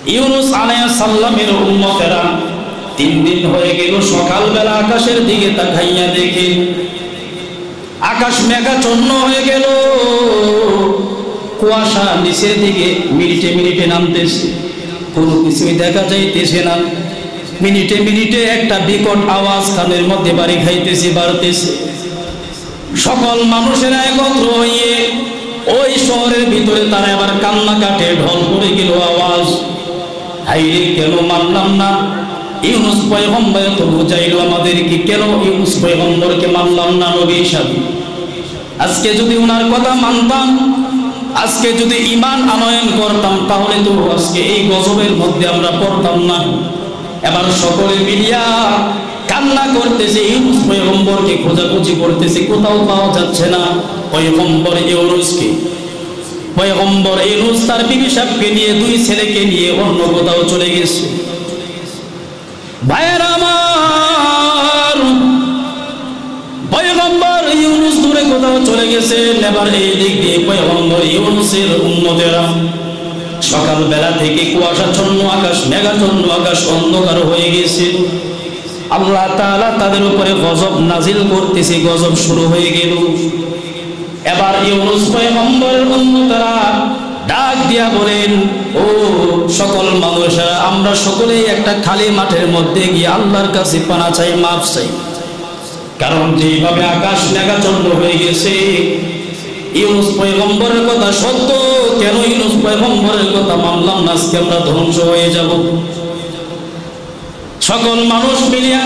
ইউনুস আলাইহিস সালামের উম্মতেরা 3 দিন হয়ে গেল সকালবেলা আকাশের দিকে তাকাইয়া দেখে আকাশ মেঘাচ্ছন্ন হয়ে গেল, কুয়াশা নিচের দিকে মিনিটে মিনিটে নামতেছে, কোনো কিছুই দেখা যাইতেছে না। মিনিটে মিনিটে একটা বিকট আওয়াজ কানের মধ্যে বাড়ি খাইতেছে, বাড়তেছে। সকল মানুষেরা একত্র হয়ে ওই শহরের ভিতরে তারা আবার কান্না কাটে, ঢল পড়ে গেল আওয়াজ, হাইরে কেন মানলাম না? ইউনুস পয়গম্বর তো বুঝাইল আমাদেরকে, কেন ইউনুস পয়গম্বরকে মানলাম না? নবী সাথী আজকে যদি ওনার কথা মানতাম, আজকে যদি ঈমান আনয়ন করতাম, তাহলে তো আজকে এই গজবের মধ্যে আমরা পড়তাম না। এবার সকলে মিলিয়া কান্না করতেছে, ইউনুস পয়গম্বরকে খোঁজাখুঁজি করতেছে, কোথাও পাওয়া যাচ্ছে না পয়গম্বর ইউনুসকে। পয়গম্বর ইউনুস তার বিবি সাহেবকে নিয়ে, 2 ছেলেকে নিয়ে অন্য কোথাও চলে গেছে। ভাইয়েরা আমার, পয়গম্বর ইউনুস দূরে কোথাও চলে গেছে। এবার এই দিক দিয়ে পয়গম্বর ইউনুসের উম্মতেরা সকালবেলা থেকে কুয়াশাচ্ছন্ন আকাশ, মেঘাচ্ছন্ন আকাশ, অন্ধকার হয়ে গেছে। আল্লাহ তাআলা তাদের উপরে গজব নাজিল করতেছে, গজব শুরু হয়ে গেল। এবার ইউনুস পয়গম্বরের উম্মতেরা ডাক দিয়া বলেন, ও সকল মানুষেরা, আমরা সকলেই একটা খালি মাঠের মধ্যে গিয়ে আল্লাহর কাছে পানা চাই, মাফ চাই। কারণ যেভাবে আকাশ মেঘাচ্ছন্ন হয়ে গেছে, ইউনুস পয়গম্বরের কথা সত্য, কেন ইউনুস পয়গম্বরের কথা মানলাম না? আজকে আমরা ধ্বংস হয়ে যাব। সকল মানুষ মিলিয়া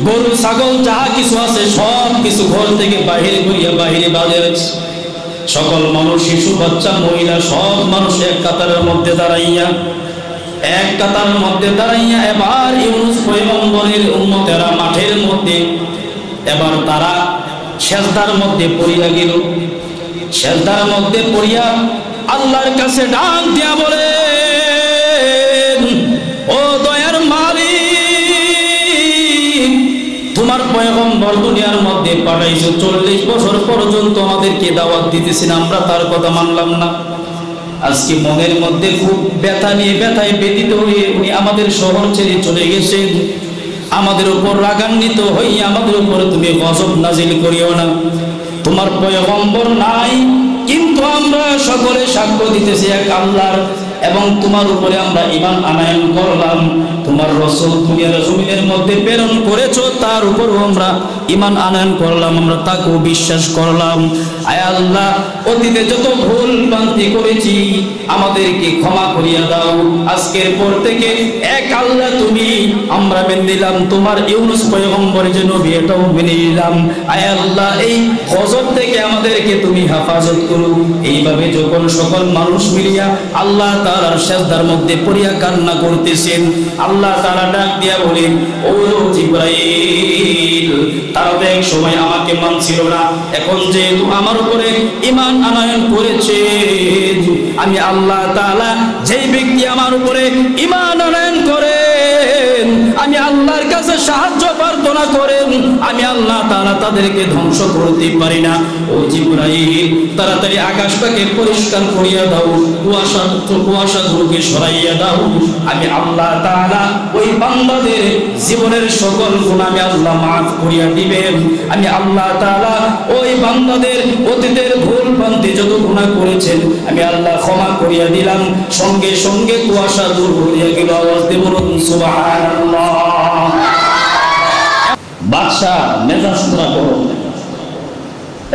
গরু ছাগল যাহা কিছু আছে সব কিছু ঘর থেকে বাহির করিয়া বাহিরে বাজার, সকল মানুষ, শিশু বাচ্চা মহিলা সব মানুষ এক কাতারের মধ্যে দাঁড়াইয়া, এক কাতারের মধ্যে দাঁড়াইয়া এবার ইউনুস পয়গম্বরের উম্মতেরা মাঠের মধ্যে এবার তারা সেজদার মধ্যে পড়িয়া গেল। সেজদার মধ্যে পড়িয়া আল্লাহর কাছে ডাক দিয়া বলে, ও দয়ার মালিক, তোমার পয়গম্বর দুনিয়ার মধ্যে পাঠাইছো, 40 বছর পর্যন্ত আমাদেরকে দাওয়াত দিতেছেন, আমরা তার কথা মানলাম না। আজকে মনের মধ্যে খুব ব্যথা নিয়ে, ব্যথায় ব্যথিত হয়ে উনি আমাদের শহর ছেড়ে চলে গেছেন। আমাদের উপর রাগান্বিত হইয়া আমাদের উপর তুমি গজব নাজিল করিও না। তোমার পয়গম্বর নাই, কিন্তু আমরা সকলে সাক্ষ্য দিতেছি এক আল্লাহর, এবং তোমার উপরে আমরা ঈমান আনয়ন করলাম। তোমার রাসূল দুনিয়ার জমিনের মধ্যে প্রেরণ করেছো, তার উপরও আমরা ঈমান আনয়ন করলাম, আমরা তাকেও বিশ্বাস করলাম। আয় আল্লাহ, অতীতে যত ভুল ভ্রান্তি করেছি আমাদেরকে ক্ষমা করিয়া দাও। আজকের পর থেকে এক আল্লাহ তুমি, আমরা মেনে নিলাম তোমার ইউনুস পয়গম্বর যে নবী, এটাও মেনে নিলাম। আয় আল্লাহ, এই গজব থেকে আমাদেরকে তুমি হেফাজত করো। এইভাবে যখন সকল মানুষ মিলিয়া আল্লাহ তাআলার সেজদার মধ্যে পড়িয়া কান্না করতেছেন, আল্লাহ তাআলা ডাক দিয়া বলেন, ও জিবরাইল, তারা তো এক সময় আমাকে মানছিল না, এখন যেহেতু আমার উপরে ঈমান আনয়ন করেছে, আমি আল্লাহ তাআলা যেই ব্যক্তি আমার উপরে ঈমান আনয়ন করেন, আমি আল্লাহর কাছে সাহায্য প্রার্থনা করেন, আমি আল্লাহ তাআলা তাদেরকে ধ্বংস করতে পারি না। ও জিবরাইল, তাড়াতাড়ি আকাশটাকে পরিষ্কার করিয়া দাও, কুয়াশাগুলোকে সরাইয়া দাও। আমি আল্লাহ তাআলা ওই বান্দাদের জীবনের সকল গুনাহ আমি আল্লাহ মাফ করিয়া দিবেন। আমি আল্লাহ তাআলা ওই বান্দাদের অতীতের ভুল ভ্রান্তি যত গুনাহ করেছেন আমি আল্লাহ ক্ষমা করিয়া দিলাম। সঙ্গে সঙ্গে কুয়াশা দূর হইয়া গেল। আওয়াজ দিয়ে বলুন সুবহানাল্লাহ। বাদশা মেজাজ পুরা করো,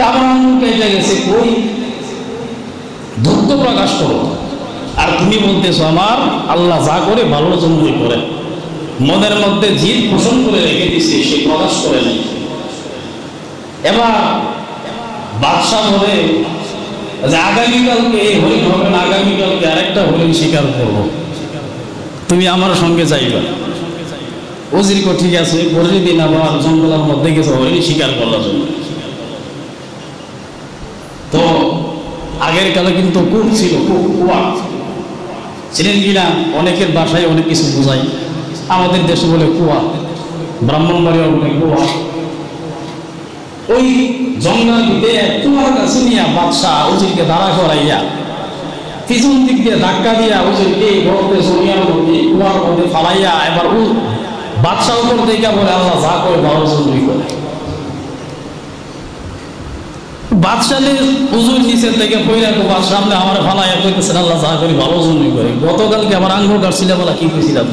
আমার কেটে গেছে, কই ধৈর্য প্রকাশ করো। আর তুমি বলতেছো আমার আল্লাহ যা করে ভালোর জন্যই করে, মনের মধ্যে জিদ পোষণ করে রেখে দিছে, সে প্রকাশ করে নাই। এবার বাদশা বলে যে আগামীকালকে হরিণ হবে না, আগামীকালকে আরেকটা হরিণ শিকার করবো, তুমি আমার সঙ্গে যাইবা। ওজির কো ঠিক আছে, পরের দিন আবার জঙ্গলের মধ্যে গেছে হরিণ শিকার করার জন্য। তো আগের কালে কিন্তু কূপ ছিল, কুয়া ছিলেন কিনা অনেকের বাসায় অনেক কিছু বোঝাই, আমাদের দেশে বলে কুয়া, ব্রাহ্মণবাড়িয়া বলে কুয়া। ওই জঙ্গল দিতে কুয়ার কাছে নিয়ে বাদশা ওজিরকে দাঁড়া করাইয়া পিছন দিক দিয়ে ধাক্কা দিয়া ওজিরকে বলতে সোনিয়ার মতো ফালাইয়া এবার বাদশাহ উপর থেকে বলে আল্লাহ যা করে ভালো জন্যই করে। বাদশাহ উজুর নিচের থেকে পয়রা সামনে আমার ফালাইয়া কইতেছেন আল্লাহ যা করি ভালো জন্যই করে। গতকালকে আমার আঙ্গুল কাটছিল বলা কি কইছিলাম।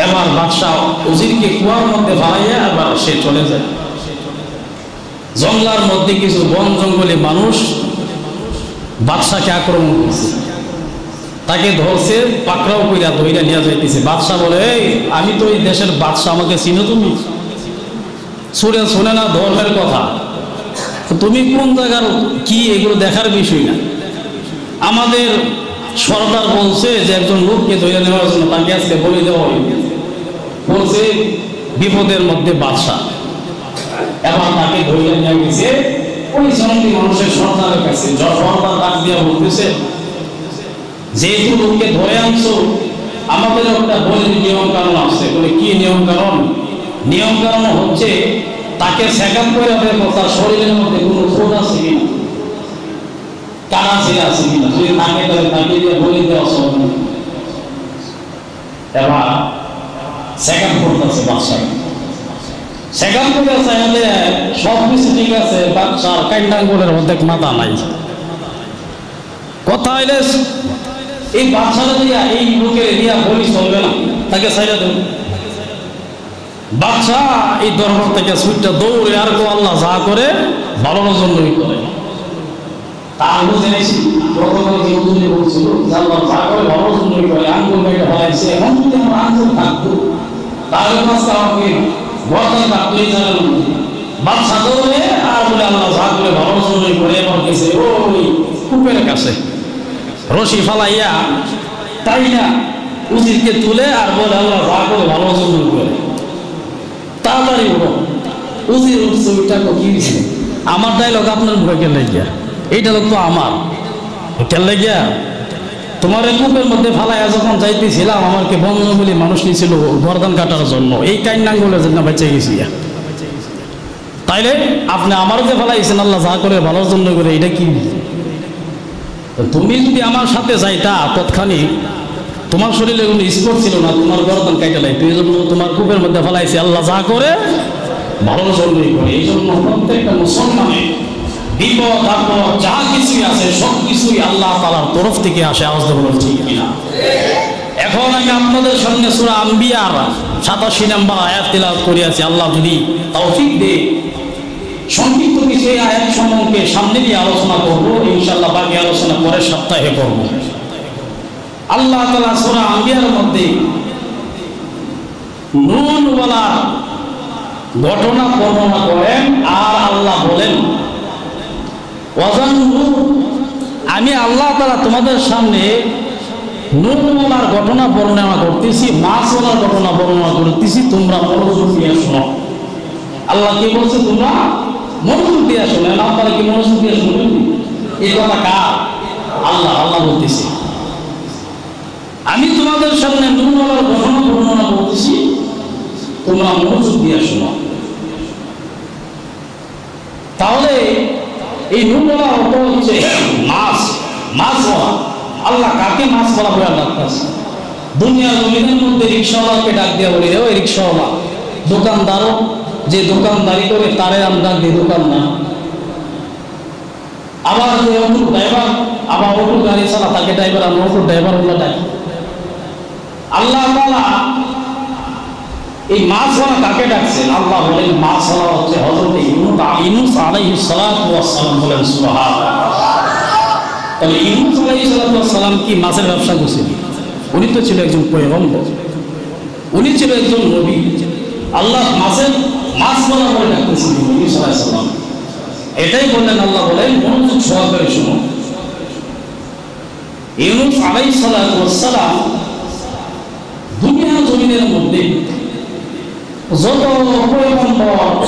এবার বাদশাহ উজিরকে কুয়ার মধ্যে ফালাইয়া এবার সে চলে যায়। জঙ্গলার মধ্যে কিছু বন জঙ্গলে মানুষ বাদশাকে আক্রমণ করছে, তাকে ধরছে, পাকড়াও কইরা ধইরা নিয়ে যাইতেছে। বাদশাহ বলে এই আমি তো এই দেশের বাদশাহ, আমাকে চিনো তুমি? শোনে না ধর্মের কথা, তুমি কোন জায়গার কি এগুলো দেখার বিষয় না। আমাদের সরকার বলছে যে একজন লোককে ধরে নেওয়ার জন্য তাকে আজকে বলে দেওয়া হইবে, বলছে বিপদের মধ্যে বাদশাহ। এবার তাকে ধরে নিয়ে গেছে ওই জনগণ মানুষের সরকারের কাছে। সরকার ডাক দিয়া বলতেছে যেহেতু লোককে ধরে আনছো আমাদের একটা বলে নিয়ম কানুন আছে। বলে কি নিয়ম কানুন? নিয়ম কানুন হচ্ছে তাকে চেকআপ করে দেখো তার শরীরের মধ্যে কোনো রোগ আছে কিনা, কারা ছিল আছে কিনা। যদি থাকে তাহলে তাকে দিয়ে বলে দেওয়া সম্ভব। এবার চেকআপ করতেছে বাদশাহ, চেকআপ করে চাইলে সব কিছু ঠিক আছে, বাদশার কাইন্ডাঙ্গুলের অর্ধেক মাথা নাই। কথা হইলে এই বাদশারা দিয়া এই লোকের দিয়া বলি চলবে না, তাকে ছাইরা দেব। বাদশাহ এই দরবার থেকে সুইটটা দৌড়ে আর গো আল্লাহ যা করে ভালোর জন্যই করে। তার জেনেছি গতকাল যে উজুরে বলছিল আল্লাহ যা করে ভালোর জন্যই করে। আঙ্গুল মেয়েটা বলাইছে এখন যদি আমার আঙ্গুল থাকতো তাহলে মাঝে আমাকে গর্দান কাটতেই জানার মধ্যে। বাদশাহ দৌড়ে আর বলে আল্লাহ যা করে ভালোর জন্যই করে। এবার গেছে ওই কূপের কাছে রশি ফালাইয়া তাই না উজিরকে তুলে আর বলে আল্লাহ যা করে ভালো জন্যই করে। তাড়াতাড়ি উঠো। উজির উঠছে, ওইটা কি হয়েছে? আমার ডায়লগ আপনার মুখে কেন লাগিয়া? এইটা লোক তো আমার কেন লাগিয়া? তোমার কূপের মধ্যে ফালাইয়া যখন যাইতেছিলাম আমাকে বন্ধুগুলি মানুষ নিয়েছিল গর্দান কাটার জন্য, এই কাইন্নাঙ্গুলের জন্য বেঁচে গেছি। তাইলে আপনি আমার যে ফালাইছেন আল্লাহ যা করে ভালোর জন্য করে, এটা কি? তুমি যদি আমার সাথে যাইতা তৎক্ষণিক তোমার শরীরে কোনো স্পট ছিল না, তোমার গর্দান কাটা লাগতো। এই জন্য তোমার কূপের মধ্যে ফেলাইছে আল্লাহ যা করে ভালোর জন্যই করে। এই জন্য প্রত্যেকটা মুসলমানের বিপদ আপদ যা কিছুই আছে সব কিছুই আল্লাহ তাআলার তরফ থেকে আসে। আওয়াজ দিয়ে বলুন ঠিক কিনা? এখন আমি আপনাদের সামনে সূরা আম্বিয়ার 87 নম্বর আয়াত তিলাওয়াত করিয়াছি। আল্লাহ যদি তৌফিক দেয় সংক্ষিপ্ত কিছু এই আয়াত সম্পর্কে সামনে দিয়ে আলোচনা করবো ইনশাআল্লাহ। বাকি আলোচনা পরের সপ্তাহে করব। আল্লাহ তাআলা সূরা আম্বিয়ার মধ্যে নুন ওয়ালা ঘটনা বর্ণনা করেন আর আল্লাহ বলেন ওয়াজান্নু, আমি আল্লাহ তাআলা তোমাদের সামনে নুন ওয়ালার ঘটনা বর্ণনা করতেছি, মাছ ওয়ালার ঘটনা বর্ণনা করতেছি, তোমরা মনোযোগ দিয়ে শোনো। আল্লাহ কি বলছে? তোমরা মনোযোগ দিয়ে শোনো। আপনারা কি মনোযোগ দিয়ে শুনবেন? এই কথা কার? আল্লাহ। আল্লাহ বলতেছে আমি তোমাদের সামনে নুন ওয়ালার ঘটনা বর্ণনা করতেছি, তোমরা মনোযোগ দিয়ে শোনো। তাহলে এই নুন ওয়ালা অর্থ হচ্ছে মাছ, মাছওয়ালা। আল্লাহ কাকে মাছ বলা বলে ডাকতেছে? দুনিয়ার জমিনের মধ্যে রিক্সাওয়ালাকে ডাক দিয়া বলি রে ওই রিক্সাওয়ালা। দোকানদারও যে দোকানদারি করে তারে আমরা ডাক দিই দোকানদার। আবার যে অটো ড্রাইভার, আবার অটো গাড়ি চালা তাকে ড্রাইভার, আমরা অটো ড্রাইভার বলে ডাকি। আল্লাহ তাআলা এই মাছওয়ালা কাকে ডাকছেন? আল্লাহ বলেন মাছওয়ালা হচ্ছে হযরত ইউনূস আলাইহিস সালাতু ওয়াস সালাম। বলেন সুবহানাল্লাহ। তাহলে ইউনূস আলাইহিস সালাতু ওয়াস সালাম কি মাছের ব্যবসা করছিলেন? উনি তো ছিল একজন পয়গম্বর, উনি ছিল একজন নবী। আল্লাহ মাছওয়ালা বলে ডাকতেছিলেন ইউনূস আলাইহিস সালাম। এটাই বললেন আল্লাহ বলেন মনোযোগ সহকারে শুনো। ইউনূস আলাইহিস সালাতু ওয়াস সালাম দুনিয়া জমিনের মধ্যে যত পয়গম্বর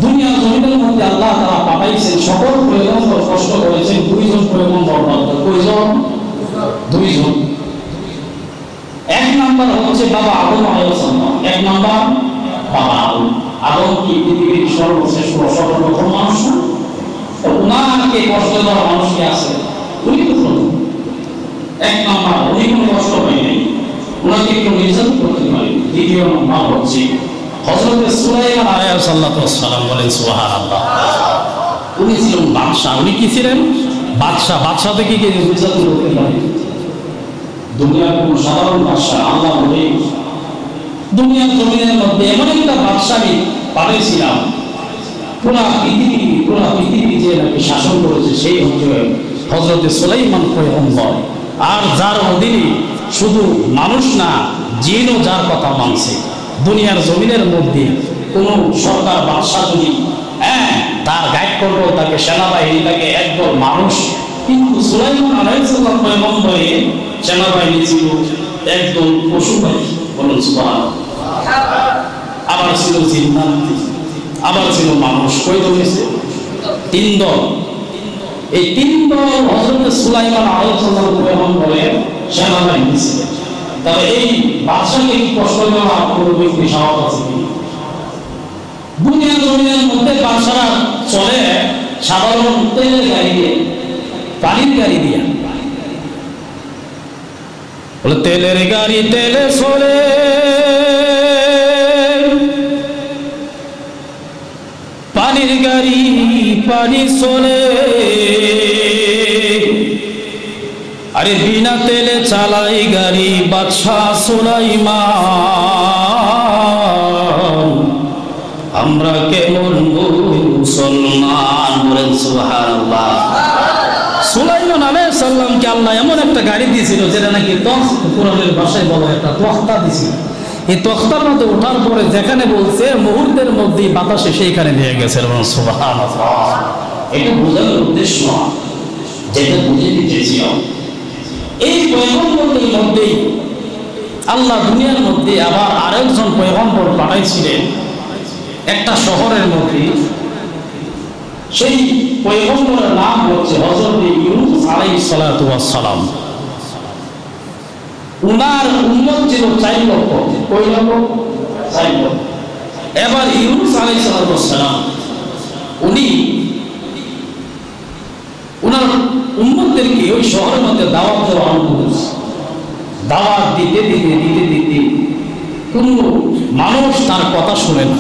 দুনিয়া জমিনের মধ্যে আল্লাহ তাআলা পাঠাইছেন, সকল পয়গম্বর কষ্ট করেছেন। দুইজন পয়গম্বর, কয়জন? দুইজন। এক নাম্বার হচ্ছে বাবা আদম আলাইহিস সালাম। এক নাম্বার বাবা আদম। আদম কি পৃথিবীর সর্বশ্রেষ্ঠ সর্বপ্রথম মানুষ না? ওনাকে কষ্ট দেওয়া মানুষ কি আছে? উনি তো প্রথম। এক নাম্বার, উনি কোনো কষ্ট পাই নাই। দ্বিতীয় নম্বর হচ্ছে হযরত সুলাইমান আলাইহিস সালাম, বলেন সুবহানাল্লাহ। উনি ছিলেন বাদশা। উনি কি ছিলেন? বাদশা। বাদশা থেকে কি নির্যাতন করতে পারে? দুনিয়ার কোন সাধারণ বাদশা আল্লাহ বলে দুনিয়ার জমিনের মধ্যে এমন একটা বাদশা আমি পাঠিয়েছিলাম, পুরা পৃথিবী যে নাকি শাসন করেছে সেই হচ্ছে হযরত সুলাইমান পয়গম্বর। আর যার অধীনে শুধু মানুষ না, জিনও যার কথা মানছে। দুনিয়ার জমিনের মধ্যে কোন সরকার বাদশা যদি তার গাইড করলো, তাকে সেনাবাহিনী, তাকে একদল মানুষ, কিন্তু সুলাইমান আলাইহিস সালাম পয়গম্বরের সেনাবাহিনী ছিল একদল পশু পাখি, বলুন সুবহানাল্লাহ। আবার ছিল জিন্নাত, আবার ছিল মানুষ। কয় দল হয়েছে? 3 দল। এই 3 দল হযরত সুলাইমান আলাইহিস সালাম পয়গম্বরের সেনাবাহিনী ছিল। তবে এই বাদশাকে কি কষ্ট দেওয়া কোনো ব্যক্তি সাহস আছে কি? দুনিয়ার জমিনের মধ্যে বাদশারা চলে সাধারণ তেলের গাড়ি দিয়ে, পানির গাড়ি দিয়ে। বলে তেলের গাড়ি তেলে চলে, পানির গাড়ি পানি চলে, আরে বিনা তেলে চালাই গাড়ি বাদশা সুলাইমান। আমরা কেমন মুসলমান, বলেন সুবহানাল্লাহ। সুলাইমান আলাইহিস সালামকে আল্লাহ এমন একটা গাড়ি দিয়েছিল যেটা নাকি কোরআনের ভাষায় বলা একটা তখতা দিয়েছিল। এই তখতার মধ্যে ওঠার পরে যেখানে বলছে মুহূর্তের মধ্যেই বাতাসে সেইখানে নিয়ে গেছে, বলেন সুবহানাল্লাহ। এটা বোঝানোর উদ্দেশ্য যেটা বুঝে দিতেছি, এই পয়গম্বরদের মধ্যেই আল্লাহ দুনিয়ার মধ্যে আবার আরেকজন পয়গম্বর পাঠাইছিলেন একটা শহরের মধ্যে। সেই পয়গম্বরের নাম হচ্ছে হযরত ইউনূস আলাইহিস সালাম। উনার উম্মত ছিল 4 লক্ষ। কয় লক্ষ? 4 লক্ষ। এবার ইউনূস আলাইহিস সালাম উনি উনার উম্মতদেরকে ওই শহরের মধ্যে দাওয়াত দেওয়া আরম্ভ করেছে। দাওয়াত দিতে দিতে দিতে দিতে কোন মানুষ তার কথা শুনে না।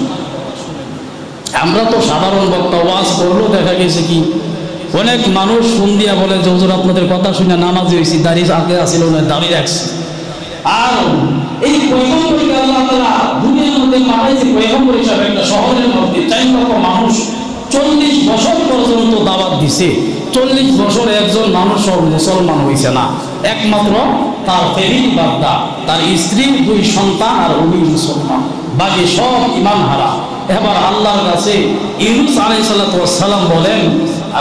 আমরা তো সাধারণ বক্তা, ওয়াজ করলেও দেখা গেছে কি অনেক মানুষ ফোন দিয়া বলে যে হুজুর আপনাদের কথা শুনে নামাজি হয়েছি, দাঁড়িয়ে আগে আসিল না, দাঁড়িয়ে রাখছি। আর এই পয়গম্বরকে আল্লাহ তাআলা দুনিয়ার মধ্যে পাঠাইছে পয়গম্বর হিসাবে একটা শহরের মধ্যে 4 লক্ষ মানুষ 40 বছর পর্যন্ত দাওয়াত দিছে। 40 বছর একজন মানুষ মুসলমান হয়েছে না, একমাত্র তার ফ্যামিলি বাদদা, তার স্ত্রী, 2 সন্তান আর উনি মুসলমান, বাকি সব ঈমান হারা। এবার আল্লাহর কাছে ইউনূস আলাইহিস সালাম বলেন,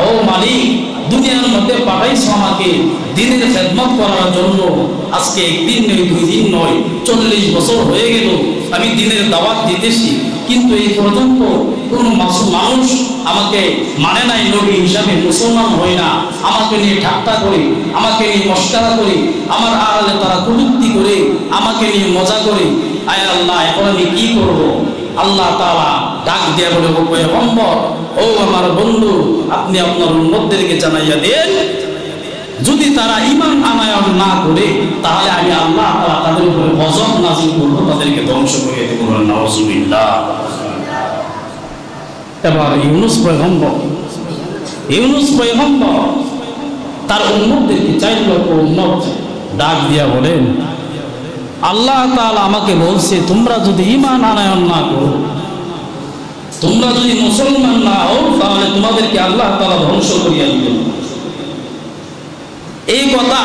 ও মালিক, দুনিয়ার মধ্যে পাঠাইছো আমাকে দ্বীনের খেদমত করার জন্য। আজকে 1 দিন নয়, 2 দিন নয়, 40 বছর হয়ে গেল আমি দ্বীনের দাওয়াত দিতেছি, কিন্তু এই পর্যন্ত কোন মানুষ আমাকে মানে নাই, নবী হিসাবে মুসলমান হয় না। আমাকে নিয়ে ঠাট্টা করে, আমাকে নিয়ে মস্করা করে, আমার আড়ালে তারা কটূক্তি করে, আমাকে নিয়ে মজা করে। আয় আল্লাহ, এখন আমি কি করব? আল্লাহ তাআলা ডাক দিয়ে বলে, ও পয়গম্বর, ও আমার বন্ধু, আপনি আপনার উম্মতদেরকে জানাইয়া দেন, যদি তারা ঈমান আনয়ন না করে তাহলে আমি আল্লাহ তাআলা তাদের উপরে গজব নাযিল করব, তাদেরকে ধ্বংস করে দেব। নাউযুবিল্লাহ। এবার ইউনূস পয়গম্বর তার উম্মতদেরকে 4 লক্ষ উম্মত ডাক দিয়া বলেন, আল্লাহ তাআলা আমাকে বলছে তোমরা যদি ঈমান আনয়ন না করো, তোমরা যদি মুসলমান না হও, তাহলে তোমাদেরকে আল্লাহ তাআলা ধ্বংস করিয়া দিবেন। এই কথা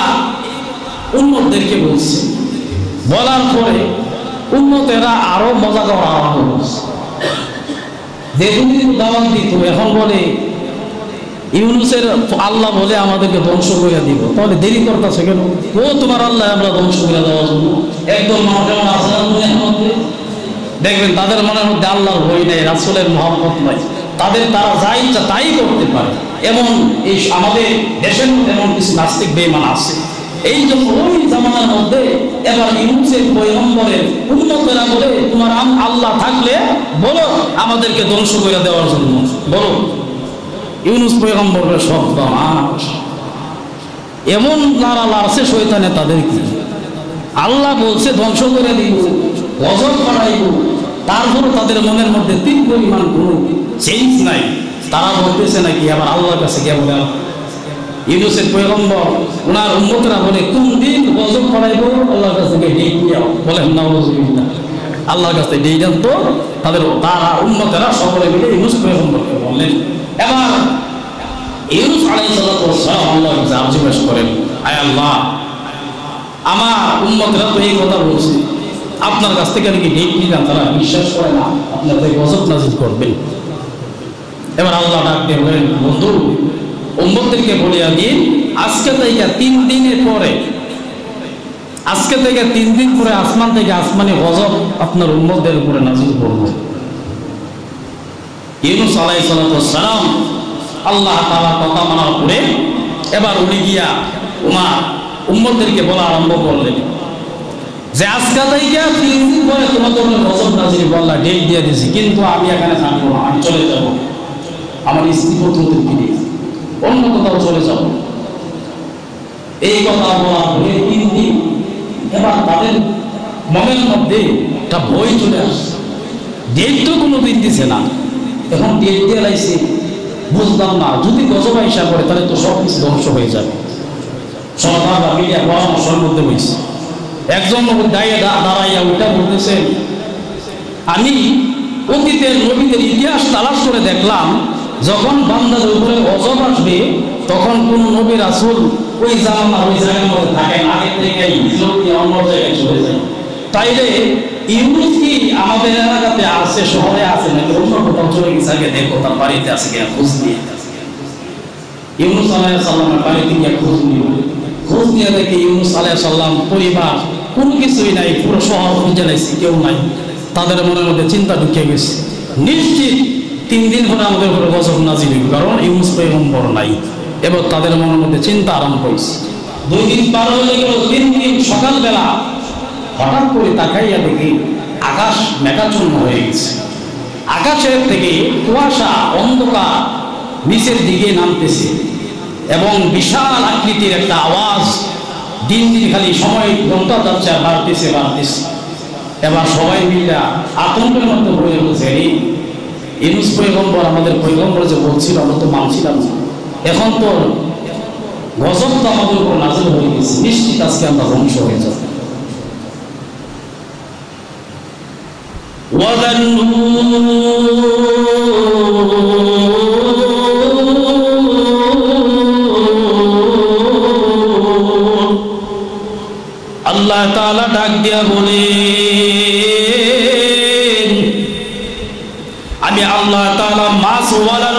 উম্মতদেরকে বলছে। বলার পরে উম্মতেরা আরো মজা করা আরম্ভ করছে। যেদিন দাওয়াত দিত, এখন বলে ইউনূসের আল্লাহ বলে আমাদেরকে ধ্বংস করে দিব, তাহলে দেরি করতেছে কেন? ও তোমার আল্লাহ আমরা ধ্বংস করে দেওয়ার জন্য। একদম মানুষের আছে না দুনিয়ার মধ্যে, দেখবেন তাদের মনের মধ্যে আল্লাহর ভয় নেই, রাসূলের মহব্বত নাই, তারা যা ইচ্ছা তাই করতে পারে। এমন এই আমাদের দেশের মধ্যে এমন কিছু নাস্তিক বেঈমান আছে। এই জন্য ওই জামানার মধ্যে এবার ইউনূসের পয়গম্বরের উম্মতেরা বলে, তোমার আল্লাহ থাকলে বলো আমাদেরকে ধ্বংস করে দেওয়ার জন্য বলো। ইউনূস পয়গম্বরের শব্দ এমন লাড়া লাড়ছে শয়তানে তাদেরকে। আল্লাহ বলছে ধ্বংস করে দিব, গজব বাড়াইব, তারপরও তাদের মনের মধ্যে তিন পরিমাণ কোনো চেঞ্জ নাই। তারা বলতেছে নাকি আবার আল্লাহর কাছে গিয়ে বলে, ইউনূসের পয়গম্বর ওনার উম্মতরা বলে কোন দিন গজব বাড়াইব আল্লাহর কাছে গিয়ে ডেকে নিও, বলেন নাউযুবিল্লাহ, আল্লাহর কাছে ডেকে দেন তো। তারা উম্মতেরা সকলে মিলে ইউনূস পয়গম্বরকে বললেন। এবার ইউনূস আলাইহিস সালাম আল্লাহর কাছে আরজি করেন, আয় আল্লাহ, আমার উম্মতরা তো এই কথা বলছে, আপনার কাছ থেকে নাকি ডেট নিলাম, তারা বিশ্বাস করে না, আপনার তাই গজব নাযিল করবেন। এবার আল্লাহ ডাক দিয়ে বলেন, বন্ধু উম্মতদেরকে বলিয়া দিন, আজকে থেকে 3 দিনের পরে, আজকে থেকে 3 দিন পরে আসমান থেকে আসমানি গজব আপনার উম্মতদের উপরে নাযিল করব। ইউনূস আলাইহিস সালাম আল্লাহ তাআলার কথা মানার পরে এবার উনি গিয়া ওনার উম্মতদেরকে বলা আরম্ভ করলেন যে আজকে থেকে 3 দিন পরে তোমাদের গজব নাযিল বললা, ডেট দিয়ে দিয়েছি, কিন্তু আমি এখানে থাকবো না, আমি চলে যাব আমার স্ত্রী পুত্রদেরকে নিয়ে, অন্য কোথাও চলে যাব। এই কথা বলার পরে 3 দিন এবার তাদের মনের মধ্যে একটা ভয় চলে আসছে। ডেট তো কোনোদিন দিছে না, এখন ডেট দিয়ে লাইছে, বুঝলাম না যদি গজব আইসা করে তাহলে তো সব কিছু ধ্বংস হয়ে যাবে। সরকার বা মিডিয়া পরামর্শের মধ্যে হয়েছে। একজন দাঁড়াইয়া ওইটা বলতেছে, আমি অতীতের নবীদের ইতিহাস তালাশ করে দেখলাম, যখন বান্দাদের উপরে গজব আসবে তখন কোন নবী রাসূল ওই জামানা ওই জায়গার মধ্যে থাকে না, আগে থেকেই অন্য জায়গায় চলে যায়। তাইলে ইউনূস কি আমাদের এলাকাতে আছে, শহরে আছে নাকি অন্য কোথাও চলে গেছে, আগে দেখো তার বাড়িতে আছে কিনা খোঁজ নিয়ে। ইউনূস আলাইহিস সালামের বাড়িতে গিয়ে খোঁজ নিয়ে দেখে ইউনূস আলাইহিস সালাম পরিবার কোনো কিছুই নাই, পুরো শহর খুঁজে নাইছে, কেউ নাই। তাদের মনের মধ্যে চিন্তা ঢুকে গেছে, নিশ্চিত 3 দিন পরে আমাদের উপরে গজব নাযিল হবে, কারণ ইউনূস পয়গম্বর নাই। এবার তাদের মনের মধ্যে চিন্তা আরম্ভ হয়েছে। 2 দিন পার হয়ে গেল, 3 দিন সকালবেলা হঠাৎ করে তাকাইয়া দেখি আকাশ মেঘাচ্ছন্ন হয়ে গেছে। আকাশের থেকে কুয়াশা অন্ধকার নিচের দিকে নামতেছে এবং বিশাল আকৃতির একটা আওয়াজ দিন দিন খালি সময় ঘন্টা যাচ্ছে আর বাড়তেছে। এবার সবাই মিলে আতঙ্কের মধ্যে হয়ে গেছে, ইউনূস পয়গম্বর আমাদের পয়গম্বর যে বলছিল আমরা তো মানছিলাম না, এখন তো গজব তো আমাদের উপর নাযিল হয়ে গেছে, নিশ্চিত আজকে আমরা ধ্বংস হয়ে যাব। আল্লাহ তাআলা ডাক দিয়া বলেন, আমি আল্লাহ তাআলা মাছওয়ালার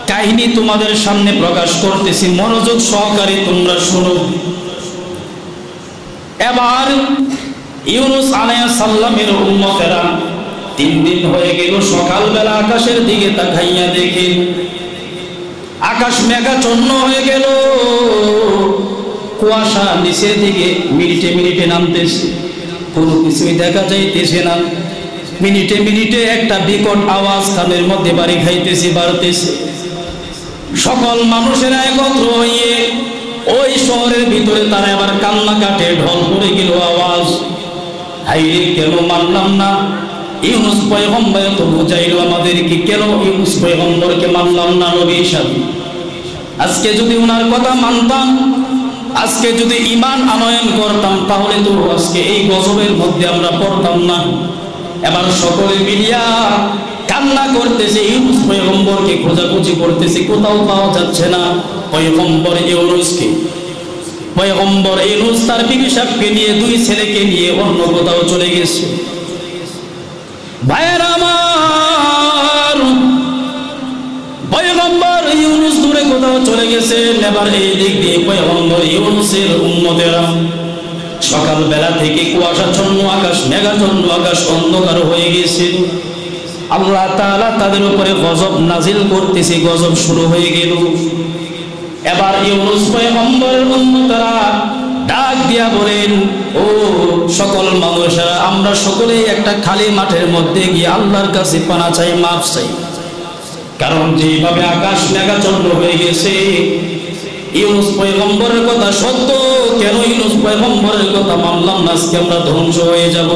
কাহিনী তোমাদের সামনে প্রকাশ করতেছি, মনোযোগ সহকারে তোমরা শোনো। এবার ইউনূস আলাইহিস সালামের উম্মতেরা 3 দিন হয়ে গেল, সকালবেলা আকাশের দিকে তাকাইয়া দেখে আকাশ মেঘাচ্ছন্ন হয়ে গেল, কুয়াশা নিচের দিকে মিনিটে মিনিটে নামতেছে, কোনো কিছুই দেখা যাইতেছে না। মিনিটে মিনিটে একটা বিকট আওয়াজ কানের মধ্যে বাড়ি খাইতেছে, বাড়তেছে। সকল মানুষেরা একত্র হয়ে ওই শহরের ভিতরে তারা এবার কান্নাকাটে ঢল পড়ে গেল আওয়াজ, হাইরে কেন মানলাম না ইউনূস পয়গম্বর, তো বুঝাইল আমাদেরকে কেন ইউনূস পয়গম্বরকে মানলাম না নবী হিসাবে। আজকে যদি ওনার কথা মানতাম, আজকে যদি ঈমান আনয়ন করতাম, তাহলে তো আজকে এই গজবের মধ্যে আমরা পড়তাম না। এবার সকলে মিলিয়া কান্না করতেছে, ইউনূস পয়গম্বরকে খোঁজাখুঁজি করতেছে, কোথাও পাওয়া যাচ্ছে না পয়গম্বর ইউনূসকে। পয়গম্বর ইউনূস তার বিবি সাহেবকে নিয়ে 2 ছেলেকে নিয়ে অন্য কোথাও চলে গেছে। ভাইয়েরা আমার, পয়গম্বর ইউনূস দূরে কোথাও চলে গেছে। এবার এই দিক দিয়ে পয়গম্বর ইউনূসের উম্মতেরা সকালবেলা থেকে কুয়াশাচ্ছন্ন আকাশ, মেঘাচ্ছন্ন আকাশ, অন্ধকার হয়ে গেছে। আল্লাহ তাআলা তাদের উপরে গজব নাযিল করতেছে, গজব শুরু হয়ে গেল। এবার ইউনূস পয়গম্বরের উম্মতেরা ডাক দিয়া বলেন, ও সকল মানুষেরা, আমরা সকলেই একটা খালি মাঠের মধ্যে গিয়ে আল্লাহর কাছে পানা চাই, মাফ চাই। কারণ যেভাবে আকাশ মেঘাচ্ছন্ন হয়ে গেছে, ইউনূস পয়গম্বরের কথা সত্য, কেন ইউনূস পয়গম্বরের কথা মানলাম না, আজকে আমরা ধ্বংস হয়ে যাব।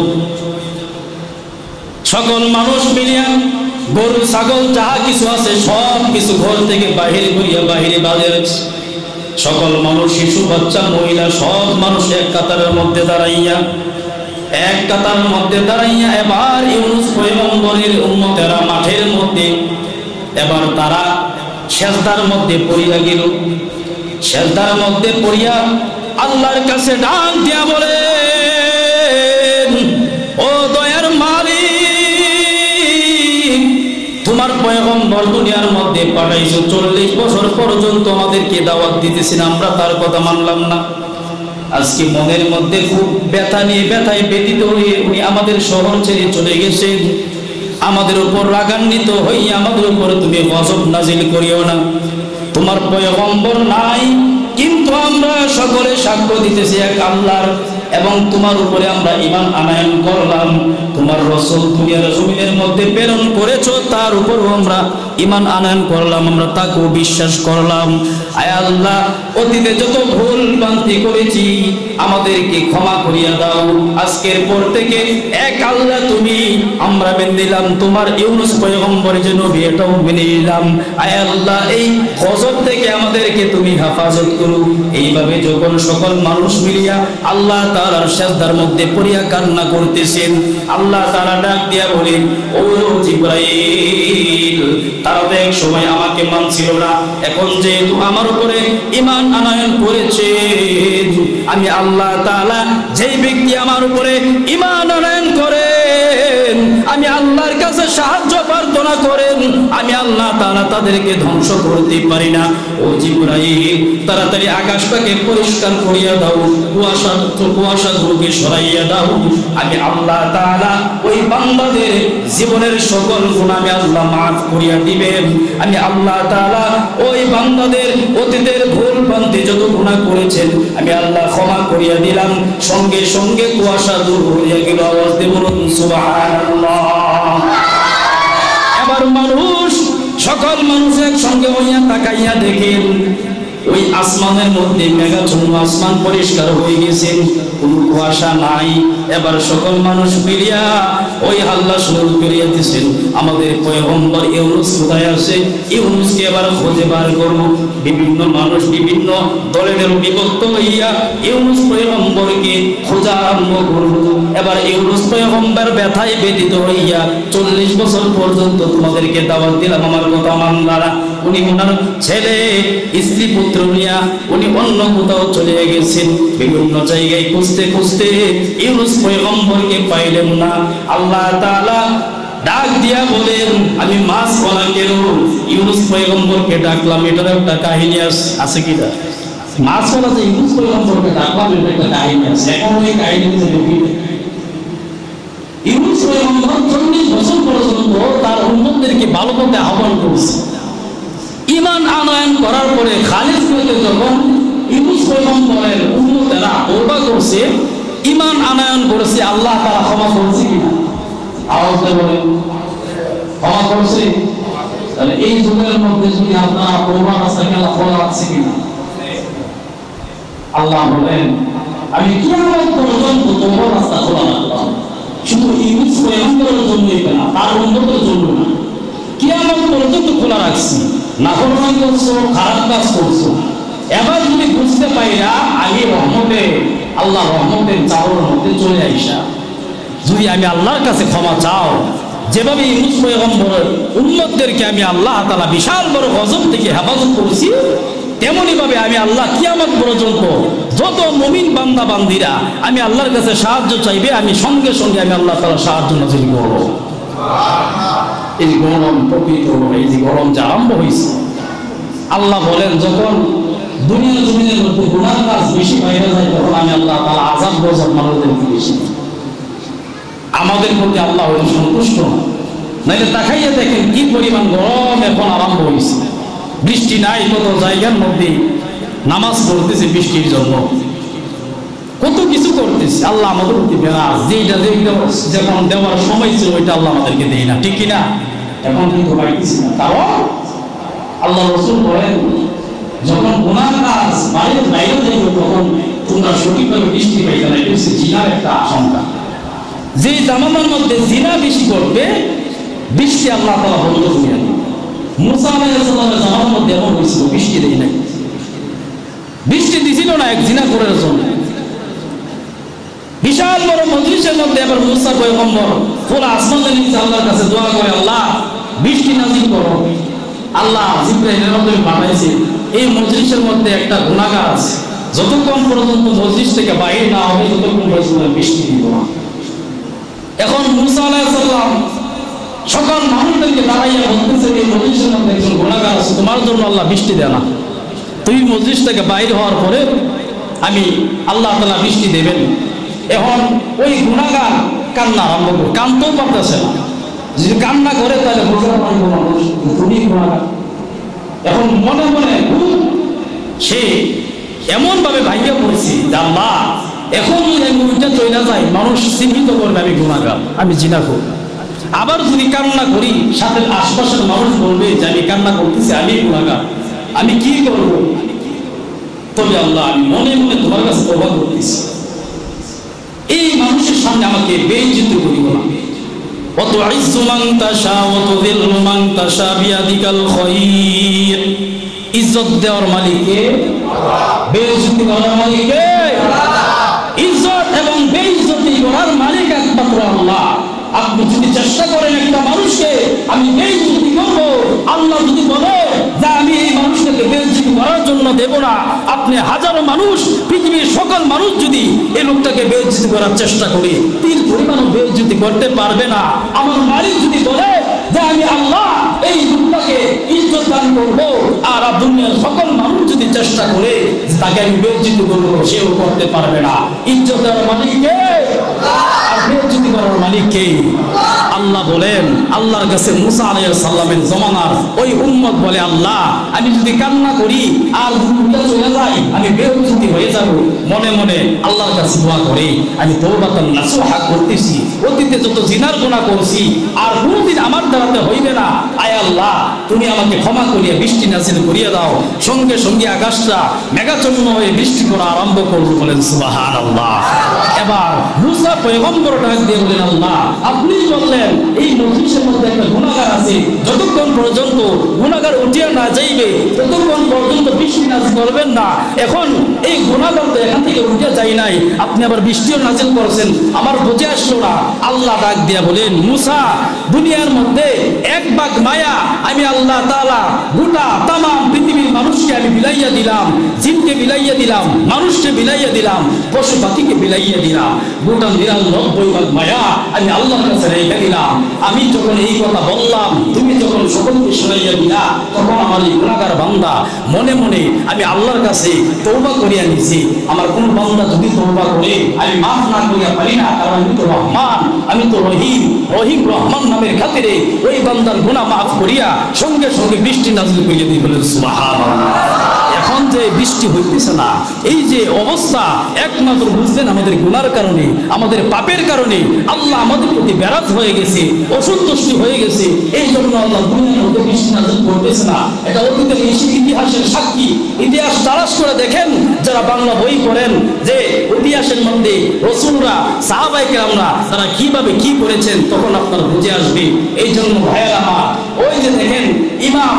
সকল মানুষ মিলিয়া গরু ছাগল যাহা কিছু আছে সব কিছু ঘর থেকে বাহির করিয়া বাহিরে বাজার, সকল মানুষ শিশু বাচ্চা মহিলা সব মানুষ এক কাতারের মধ্যে দাঁড়াইয়া এবার ইউনুস পয়গম্বরের উম্মতেরা মাঠের মধ্যে এবার তারা সেজদার মধ্যে পড়িয়া গেল। সেজদার মধ্যে পড়িয়া আল্লাহর কাছে ডাক দিয়া বলে, ও দয়ার মালিক, তোমার পয়গম্বর দুনিয়ার মধ্যে পাঠাইছো, 40 বছর পর্যন্ত আমাদেরকে দাওয়াত দিতেছেন, আমরা তার কথা মানলাম না। আজকে মনের মধ্যে খুব ব্যথা নিয়ে ব্যথায় ব্যতীত হয়ে উনি আমাদের শহর ছেড়ে চলে গেছেন। আমাদের উপর রাগান্বিত হইয়া আমাদের উপর তুমি গজব নাজিল করিও না। তোমার পয়গম্বর নাই, কিন্তু আমরা সকলে সাক্ষ্য দিতেছি এক আল্লাহর, এবং তোমার উপরে আমরা ঈমান আনয়ন করলাম। তোমার রাসূল দুনিয়ার জমিনের মধ্যে প্রেরণ করেছো, তার উপরও আমরা ঈমান আনয়ন করলাম, আমরা তাকেও বিশ্বাস করলাম। আয় আল্লাহ, অতীতে যত ভুল ভ্রান্তি করেছি আমাদেরকে ক্ষমা করিয়া দাও। আজকের পর থেকে এক আল্লাহ তুমি, আমরা মেনে নিলাম তোমার ইউনুস পয়গম্বর যে নবী, এটাও মেনে নিলাম। আয় আল্লাহ, এই গজব থেকে আমাদেরকে তুমি হেফাজত করো। এইভাবে যখন সকল মানুষ মিলিয়া আল্লাহ তাআলার সিজদার মধ্যে পড়িয়া কান্না করতেছেন, আল্লাহ তাআলা ডাক দিয়া বলেন, ও জিবরাইল, তারা তো এক সময় আমাকে মানছিল না, এখন যেহেতু আমার উপরে ঈমান আনয়ন করেছে, আমি আল্লাহ তাআলা যেই ব্যক্তি আমার উপরে ঈমান আনয়ন করেন, আমি আল্লাহর কাছে সাহায্য প্রার্থনা করেন, আমি আল্লাহ তাআলা তাদেরকে ধ্বংস করতে পারি না। ও জিবরাইল, তাড়াতাড়ি আকাশটাকে পরিষ্কার করিয়া দাও, কুয়াশাগুলোকে সরাইয়া দাও। আমি আল্লাহ তাআলা ওই বান্দাদের জীবনের সকল গুনাহ আমি আল্লাহ মাফ করিয়া দিবেন। আমি আল্লাহ তাআলা ওই বান্দাদের অতীতের ভুল ভ্রান্তি যত গুনাহ করেছেন আমি আল্লাহ ক্ষমা করিয়া দিলাম। সঙ্গে সঙ্গে কুয়াশা দূর হইয়া গেল। আওয়াজ দিয়ে বলুন সুবহানাল্লাহ। এবার মানুষ, সকল মানুষ একসঙ্গে হইয়া তাকাইয়া দেখেন ওই আসমানের মধ্যে মেঘাচ্ছন্ন আসমান পরিষ্কার হয়ে গেছে, কোনো কুয়াশা নাই। এবার সকল মানুষ মিলিয়া ওই হাল্লা শুরু করিয়া দিয়েছেন, আমাদের পয়গম্বর ইউনুস কোথায় আছে? ইউনুসকে এবার খুঁজে বার করবো। বিভিন্ন মানুষ বিভিন্ন দলের বিভক্ত হইয়া ইউনুস পয়গম্বরকে খোঁজা আরম্ভ করল। এবার ইউনুস পয়গম্বর ব্যথায় ব্যতীত হইয়া 40 বছর পর্যন্ত তোমাদেরকে দাওয়াত দিলাম, আমার কথা মানলা না। উনি ওনার ছেলে স্ত্রী পুত্র নিয়া উনি অন্য কোথাও চলে গেছেন। বিভিন্ন জায়গায় খুঁজতে খুঁজতে ইউনুস পয়গম্বরকে পাইলেন না। আল্লাহ তাআলা ডাক দিয়া বলেন, আমি মাছ বলা কেন ইউনুস পয়গম্বরকে ডাকলাম? এটার একটা কাহিনী আছে কিনা? মাছ বলা যে ইউনুস পয়গম্বরকে ডাকলাম, এটা একটা কাহিনী আছে। এখন ওই কাহিনীতে ইউনুস পয়গম্বর 40 বছর পর্যন্ত তার উম্মতদেরকে ভালো পথে আহ্বান করেছে। ঈমান আনয়ন করার পরে খালিদ হইতে যখন ইউনুস পয়গম্বরের উম্মতেরা তওবা করছে, ঈমান আনয়ন করেছে, আল্লাহ তাআলা ক্ষমা করেছে কিনা? আওয়াজ দিয়ে বলেন, ক্ষমা করছে? তাহলে এই যুগের মধ্যে যদি আপনারা তওবা রাস্তা খোলা আছে কিনা? আল্লাহ বলেন, আমি কিয়ামত পর্যন্ত তওবা রাস্তা খোলা রাখলাম। শুধু ইউনুস পয়গম্বরের জন্যই না, তার উম্মতের জন্য না, কিয়ামত পর্যন্ত খোলা রাখছি। নাফরমানি করছো, খারাপ কাজ করছো, এবার যদি বুঝতে পাই না আমি রহমতে, আল্লাহ রহমতের চাদরের মধ্যে চলে আইসা যদি আমি আল্লাহর কাছে ক্ষমা চাও, যেভাবে ইউনুস পয়গম্বরের উম্মতদেরকে আমি আল্লাহ তাআলা বিশাল বড় গজব থেকে হেফাজত করেছি, তেমনি ভাবে আমি আল্লাহ কিয়ামত পর্যন্ত যত মুমিন বান্দা বান্দিরা আমি আল্লাহর কাছে সাহায্য চাইবে, আমি সঙ্গে সঙ্গে আমি আল্লাহ তাআলা সাহায্য নাজিল করব। এই গরম প্রকৃত, এই যে গরম যে আরম্ভ হয়েছে, আল্লাহ বলেন যখন দুনিয়ার জমিনের মধ্যে গুনাহ কাজ বেশি বাইরে যায়, তখন আমি আল্লাহ তাআলা আযাব গজব মানুষদেরকে বেশি। আমাদের প্রতি আল্লাহ হয়তো সন্তুষ্ট না, নাইলে তাকাইয়া দেখেন কি পরিমাণ গরম এখন আরম্ভ হয়েছে। বৃষ্টি নাই, কত জায়গার মধ্যে নামাজ পড়তেছে বৃষ্টির জন্য, কত কিছু করতেছে। আল্লাহ আমাদের প্রতি বেরাজ, যেটা যখন দেওয়ার সময় ছিল ওইটা আল্লাহ আমাদেরকে দেয় না, ঠিক কিনা? এখন কিন্তু পাইতেছি না। কারণ আল্লাহ রাসূল বলেন, যখন গুনাহ কাজ বাইরে যাইবে তখন তোমরা সঠিকভাবে বৃষ্টি পাইবে না। এটা হচ্ছে জিনার একটা আশঙ্কা। যে জামানার মধ্যে জিনা বেশি করবে বৃষ্টি আল্লাহ তাআলা বন্ধ করে দেন। মুসা আলাইহিস সালামের জামানার মধ্যে এমন হয়েছিল, বৃষ্টি দেয় নাই, বৃষ্টি দিছিল না এক জিনা করার জন্য। বিশাল বড় মজলিসের মধ্যে এবার মুসা পয়গম্বর খোলা আসমানের নিচে আল্লাহর কাছে দোয়া করে, আল্লাহ বৃষ্টি নাযিল করো। আল্লাহ জিবরাইলের মাধ্যমে পাঠাইছে, এই মজলিসের মধ্যে একটা গুনাহগার আছে, যতক্ষণ পর্যন্ত মজলিস থেকে বাইরে না হবে ততক্ষণ পর্যন্ত বৃষ্টি দিব না। এখন মুসা আলাইহিস সালাম সকল মানুষদেরকে দাঁড়াইয়া বলতেছে, এই মজলিসের মধ্যে একজন গুনাহগার আছে, তোমার জন্য আল্লাহ বৃষ্টি দেয় না, তুমি মজলিস থেকে বাইরে হওয়ার পরে আমি আল্লাহ তাআলা বৃষ্টি দেবেন। এখন ওই গুনাহগার কান্না আরম্ভ করে, কানতেও পারতেছে না, যদি কান্না করে তাহলে বোঝা পারবো মানুষ তুমি গুনাহগার। এখন মনে মনে সে এমন ভাবে ভাইয়া পড়েছি, আল্লাহ এখন যদি আমি ওইটা চলে যাই মানুষ চিহ্নিত করবে আমি গুনাহগার, আমি জিনা করি। আবার যদি কান্না করি সাথে আশপাশের মানুষ বলবে যে আমি কান্না করতেছি, আমি গুনাহগার, আমি কি করবো? তবে আল্লাহ আমি মনে মনে তোমার কাছে তওবা করতেছি, এই মানুষের সামনে আমাকে বেইজ্জতি করিও না। وتعز من تشاء وتذل من تشاء بيدك الخير। ইজ্জত দেওয়ার মালিক কে? বেইজ্জতি করার মালিক কে? ইজ্জত এবং বেইজ্জতি করার মালিক একমাত্র আল্লাহ। আপনি যদি চেষ্টা করেন একটা মানুষকে আমি বেইজ্জতি করব, আল্লাহ যদি বলে যে আমি এই মানুষটাকে বেইজ্জতি করার জন্য দেব না, আপনি হাজারো মানুষ পৃথিবীর সকল মানুষ যদি এই লোকটাকে বেইজ্জতি করার চেষ্টা করে তিল পরিমাণও বেইজ্জতি করতে পারবে না। আমার মালিক যদি বলে যে আমি আল্লাহ এই লোকটাকে ইজ্জত দান করব, আর দুনিয়ার সকল মানুষ যদি চেষ্টা করে তাকে আমি বেইজ্জতি করব, সেও করতে পারবে না। ইজ্জত দেওয়ার মালিক কে? আর বেইজ্জতি করার মালিক কে? আল্লাহ বলেন, আল্লাহর কাছে মুসা আলাইহিস সালামের জমানার ওই উম্মত বলে, আল্লাহ আমি যদি কান্না করি আর দুনিয়া চলে যাই আমি বেইজ্জতি হয়ে যাব। মনে মনে আল্লাহর কাছে দোয়া করে আমি তওবাতান নাসুহা করতেছি, অতীতে যত জিনার গুনাহ করছি আর কোনদিন আমার দ্বারাতে হইবে না। আয় আল্লাহ তুমি আমাকে ক্ষমা করিয়া বৃষ্টি নাযিল করিয়া দাও। সঙ্গে সঙ্গে আকাশটা মেঘাচ্ছন্ন হয়ে বৃষ্টি করা আরম্ভ করলো। বলেন সুবহানাল্লাহ। এবার মুসা পয়গম্বর ডাক দিয়ে বলেন, আল্লাহ আপনি বললেন এই মজলিসের মধ্যে একটা গুনাহগার আছে, যতক্ষণ পর্যন্ত গুনাহগার উঠিয়া না যাইবে ততক্ষণ পর্যন্ত বৃষ্টি নাযিল করবেন না। এখন এই গুনাহগার তো এখান থেকে উঠে যায় নাই, আপনি আবার বৃষ্টিও নাযিল করেছেন, আমার বুঝে আসলো না। আল্লাহ ডাক দিয়া বলেন, মুসা দুনিয়ার মধ্যে এক ভাগ মায়া আমি আল্লাহ তাআলা গোটা তাম পৃথিবীর মানুষকে আমি বিলাইয়া দিলাম, জিনকে বিলাইয়া দিলাম, মানুষকে বিলাইয়া দিলাম, পশু পাখিকে বিলাইয়া দিলাম। গোটা ৯৯ ভাগ মায়া আমি আল্লাহর কাছে রেখে দিলাম। আমি যখন এই কথা বললাম, তুমি যখন সকলকে শুনাইয়া দিলা, তখন আমার এই গুনাহগার বান্দা মনে মনে আমি আল্লাহর কাছে তওবা করিয়া নিছি। আমার কোন বান্দা যদি তওবা করে আমি মাফ না করিয়া পারি না, কারণ আমি তো রহমান, আমি তো রহিম। রহিম রহমান নামের খাতিরে ওই বান্দার গুনাহ মাফ করিয়া সঙ্গে সঙ্গে বৃষ্টি নাযিল করিয়া দিই। বলেন সুবহানাল্লাহ। এখন যে বৃষ্টি হইতেছে না, এই যে অবস্থা একমাত্র বুঝলেন আমাদের গুনার কারণে, আমাদের পাপের কারণে আল্লাহ আমাদের প্রতি বেরাত হয়ে গেছে, অসন্তুষ্টি হয়ে গেছে। এই জন্য আল্লাহ দুনিয়ার মধ্যে বৃষ্টি নাযিল করতেছে না। এটা অতীতের ইতিহাসের সাক্ষী। ইতিহাস তালাশ করে দেখেন, যারা বাংলা বই পড়েন, যে ইতিহাসের মধ্যে রাসূলরা সাহাবায়ে কেরামরা তারা কিভাবে কি করেছেন, তখন আপনারা বুঝে আসবে। এই জন্য ভাইয়েরা আমার, ওই যে দেখেন ইমাম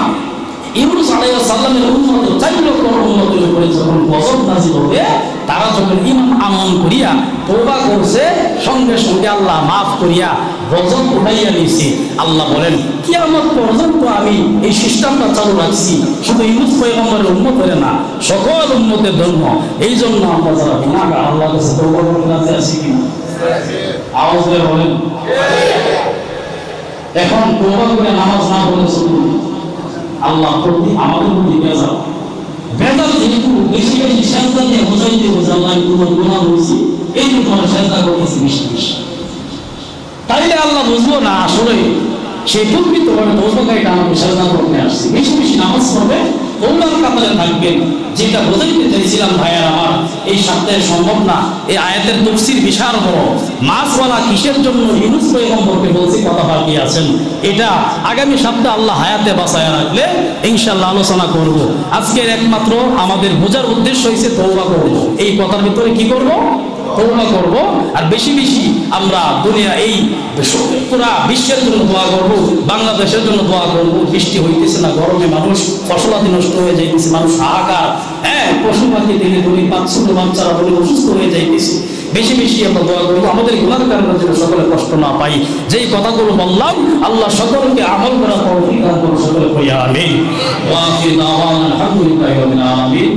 ইউনূস আলাইহিস সালামের উম্মত ৪ লক্ষ উম্মতের উপরে যখন গজব নাযিল হবে, তারা যখন ঈমান আমল করিয়া তওবা করছে, সঙ্গে সঙ্গে আল্লাহ মাফ করিয়া গজব উঠাইয়া নিয়েছে। আল্লাহ বলেন কিয়ামত পর্যন্ত আমি এই সিস্টেমটা চালু রাখছি, শুধু ইউনূস পয়গম্বরের উম্মতের না, সকল উম্মতের জন্য। এই জন্য আমরা যারা গুনাহগার আল্লাহর কাছে তওবা করতে রাজি আছি কি না? আওয়াজ দিয়ে বলেন। এখন তওবা করে নামাজ না পড়লে চলবে না। আল্লাহ প্রতি আমাদের প্রতি বেজার যেহেতু বেশি বেশি সেজদা দিয়ে বোঝাইতে বোঝা আল্লাহ তোমার গুনাহ হয়েছে, এই জন্য তোমার সেজদা করতেছি বেশি বেশি। তাইলে আল্লাহ বুঝবো না আসলে সেই প্রকৃতভাবে তওবাকারীটা আমাকে সেজদা করতে আসছে। বেশি বেশি নামাজ পড়বে, তওবার কাতারে থাকবেন। যেটা বোঝাইতে চাইছিলাম ভাইয়ার আমার, এই সপ্তাহে সম্ভব না। এই আয়াতের তাফসীর বিশাল বড়। মাছওয়ালা কিসের জন্য ইউনূস পয়গম্বরকে বলছি, কথা বাকি আছেন, এটা আগামী সপ্তাহে আল্লাহ হায়াতে বাঁচায়া রাখলে ইনশাআল্লাহ আলোচনা করব। আজকের একমাত্র আমাদের বোঝার উদ্দেশ্য হইছে তওবা করব। এই কথার ভিতরে কি করব? তওবা করব, আর বেশি বেশি আমরা দুনিয়া এই পুরা বিশ্বের জন্য দোয়া করব, বাংলাদেশের জন্য দোয়া করব। বৃষ্টি হইতেছে না, গরমে মানুষ ফসলাদি নষ্ট হয়ে যাইতেছে, মানুষ হাহাকার, হ্যাঁ, পশু পাখি থেকে ধরি ছোট বাচ্চারা ধরে অসুস্থ হয়ে যাইতেছে। বেশি বেশি আমরা দোয়া করবো আমাদের গুনাহের কারণে যেন সকলে কষ্ট না পাই। যেই কথাগুলো বললাম আল্লাহ সকলকে আমল করা তৌফিক দান করুন, সকলে করি আমিন। ওয়া আখিরু দাওয়ানা আলহামদুলিল্লাহি রাব্বিল আলামিন।